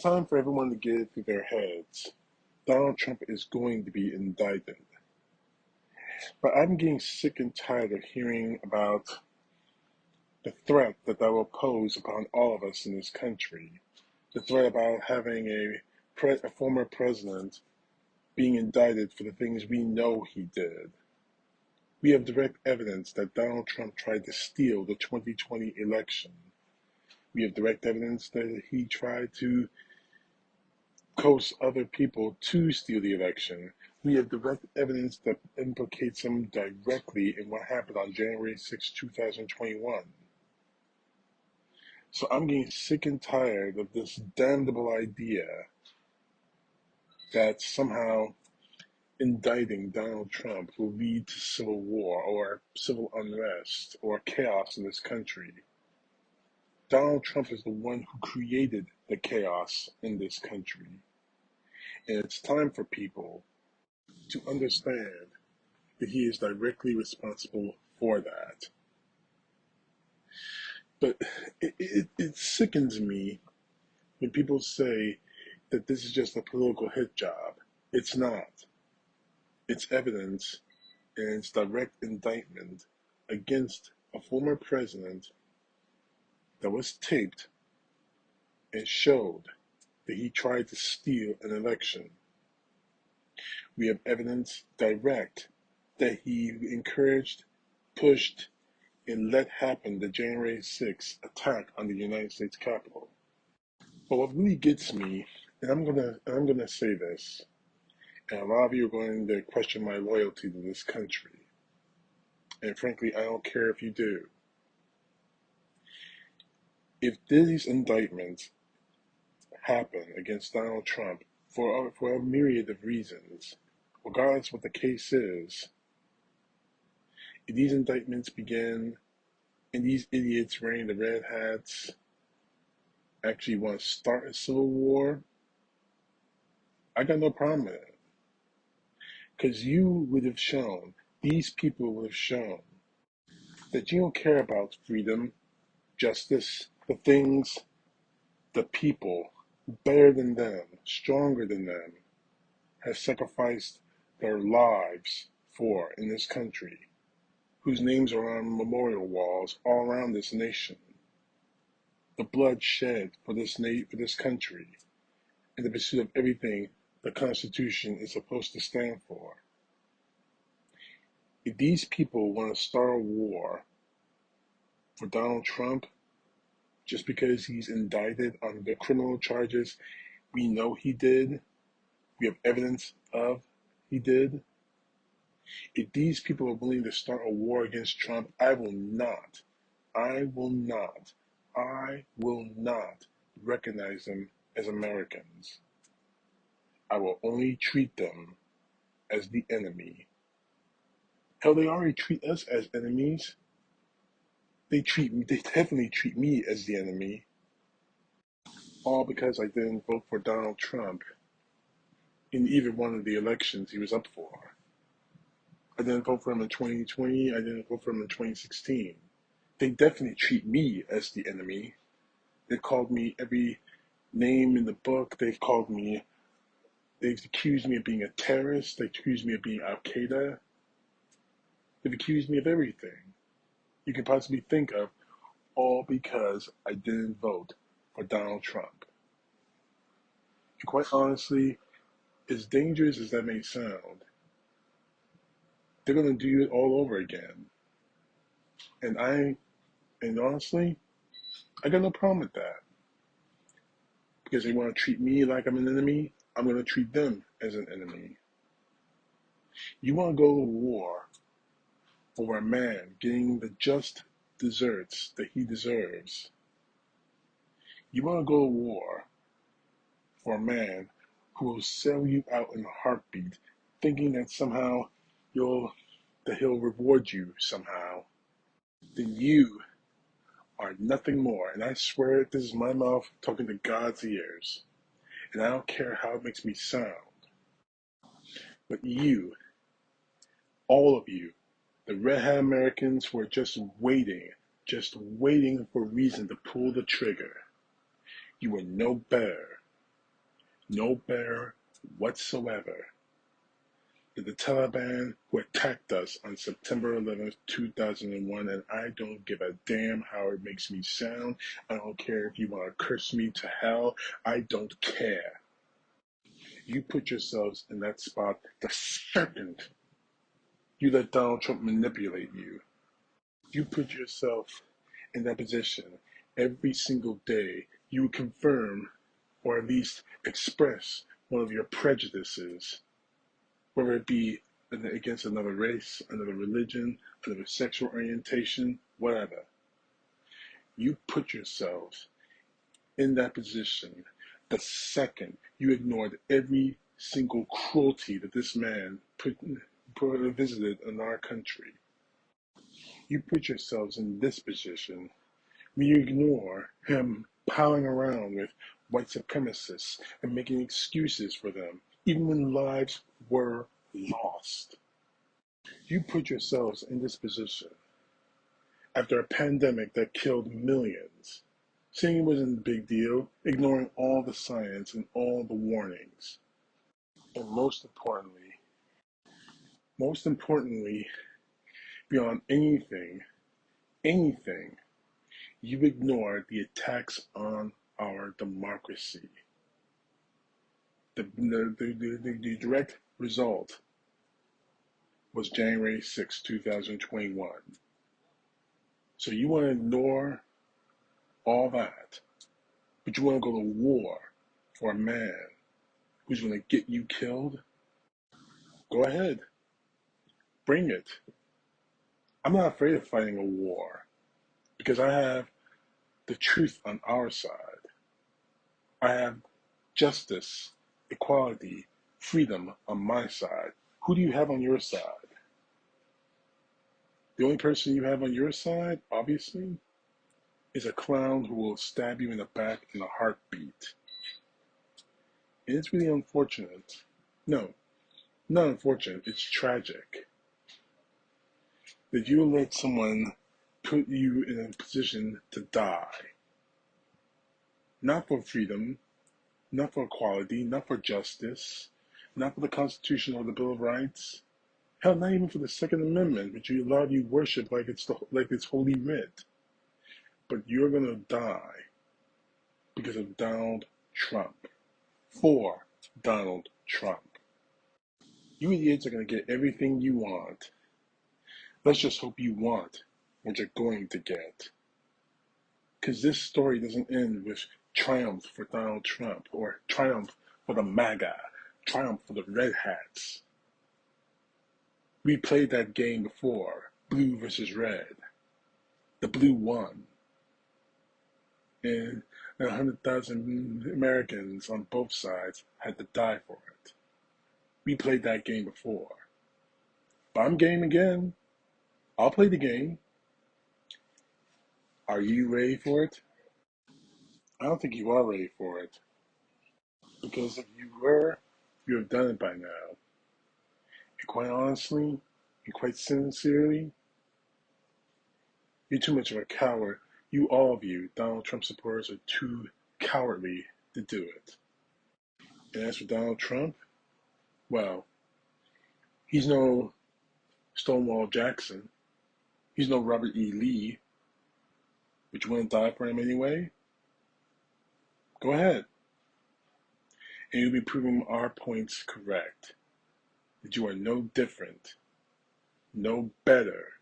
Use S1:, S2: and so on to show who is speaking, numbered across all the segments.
S1: time for everyone to get it through their heads. Donald Trump is going to be indicted. But I'm getting sick and tired of hearing about the threat that will pose upon all of us in this country. The threat about having a former president being indicted for the things we know he did. We have direct evidence that Donald Trump tried to steal the 2020 election. We have direct evidence that he tried to coerce other people to steal the election. We have direct evidence that implicates him directly in what happened on January 6, 2021. So I'm getting sick and tired of this damnable idea that somehow indicting Donald Trump will lead to civil war or civil unrest or chaos in this country. Donald Trump is the one who created the chaos in this country. And it's time for people to understand that he is directly responsible for that. But it sickens me when people say that this is just a political hit job. It's not. It's evidence and it's direct indictment against a former president that was taped and showed that he tried to steal an election. We have evidence direct that he encouraged, pushed, and let happen the January 6th attack on the United States Capitol. But what really gets me, and I'm gonna say this, and a lot of you are going to question my loyalty to this country. And frankly, I don't care if you do. If these indictments happen against Donald Trump for a myriad of reasons, regardless of what the case is, if these indictments begin and these idiots wearing the red hats actually want to start a civil war, I got no problem with it. Because these people would have shown that you don't care about freedom, justice, the things the people better than them, stronger than them, have sacrificed their lives for in this country, whose names are on memorial walls all around this nation. The blood shed for this country in the pursuit of everything the Constitution is supposed to stand for. If these people want to start a war for Donald Trump just because he's indicted on the criminal charges we know he did, we have evidence of he did, if these people are willing to start a war against Trump, I will not recognize them as Americans. I will only treat them as the enemy. Hell, they already treat us as enemies. They definitely treat me as the enemy. All because I didn't vote for Donald Trump in either one of the elections he was up for. I didn't vote for him in 2020. I didn't vote for him in 2016. They definitely treat me as the enemy. They called me every name in the book. They've accused me of being a terrorist. They accused me of being Al Qaeda. They've accused me of everything you could possibly think of, all because I didn't vote for Donald Trump. And quite honestly, as dangerous as that may sound, they're going to do it all over again. And honestly, I got no problem with that. Because they want to treat me like I'm an enemy, I'm going to treat them as an enemy. You want to go to war for a man getting the just deserts that he deserves. You want to go to war for a man who will sell you out in a heartbeat, thinking that somehow he'll reward you somehow. Then you are nothing more. And I swear this is my mouth talking to God's ears. And I don't care how it makes me sound. But you, all of you, the red hat Americans who are just waiting for a reason to pull the trigger, you are no better no better whatsoever than the Taliban who attacked us on September 11th, 2001, and I don't give a damn how it makes me sound. I don't care if you want to curse me to hell. I don't care. You put yourselves in that spot the second you let Donald Trump manipulate you. You put yourself in that position every single day. You confirm or at least express one of your prejudices, whether it be against another race, another religion, another sexual orientation, whatever. You put yourselves in that position the second you ignored every single cruelty that this man visited in our country. You put yourselves in this position when you ignore him piling around with white supremacists and making excuses for them, even when lives were lost. You put yourselves in this position after a pandemic that killed millions, saying it wasn't a big deal, ignoring all the science and all the warnings. And most importantly, beyond anything, you ignored the attacks on our democracy. The direct result was January 6, 2021. So you want to ignore all that, but you want to go to war for a man who's going to get you killed? Go ahead, bring it. I'm not afraid of fighting a war because I have the truth on our side. I have justice, equality, freedom on my side. Who do you have on your side? The only person you have on your side, obviously, is a clown who will stab you in the back in a heartbeat. And it's really unfortunate. No, not unfortunate, it's tragic that you let someone put you in a position to die. Not for freedom, not for equality, not for justice, not for the Constitution or the Bill of Rights. Hell, not even for the Second Amendment, which you allowed you worship like it's holy writ. But you're gonna die because of Donald Trump. For Donald Trump. You idiots are gonna get everything you want. Let's just hope you want what you're going to get. Because this story doesn't end with triumph for Donald Trump or triumph for the MAGA, triumph for the Red Hats. We played that game before, blue versus red. The blue won. And 100,000 Americans on both sides had to die for it. We played that game before. But I'm game again. I'll play the game. Are you ready for it? I don't think you are ready for it. Because if you were, you have done it by now. And quite honestly, and quite sincerely, you're too much of a coward. You, all of you, Donald Trump supporters, are too cowardly to do it. And as for Donald Trump, well, he's no Stonewall Jackson. He's no Robert E. Lee. But you want to die for him anyway? Go ahead. And you'll be proving our points correct. That you are no different, no better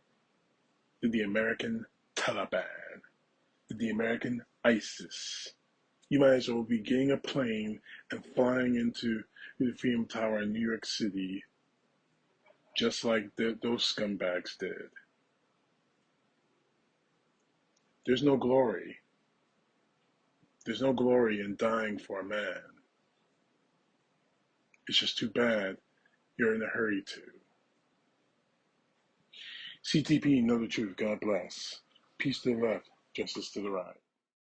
S1: than the American Taliban, than the American ISIS. You might as well be getting a plane and flying into the Freedom Tower in New York City, just like those scumbags did. There's no glory. There's no glory in dying for a man. It's just too bad you're in a hurry to. CTP Know The Truth. God bless. Peace to the left, justice to the right.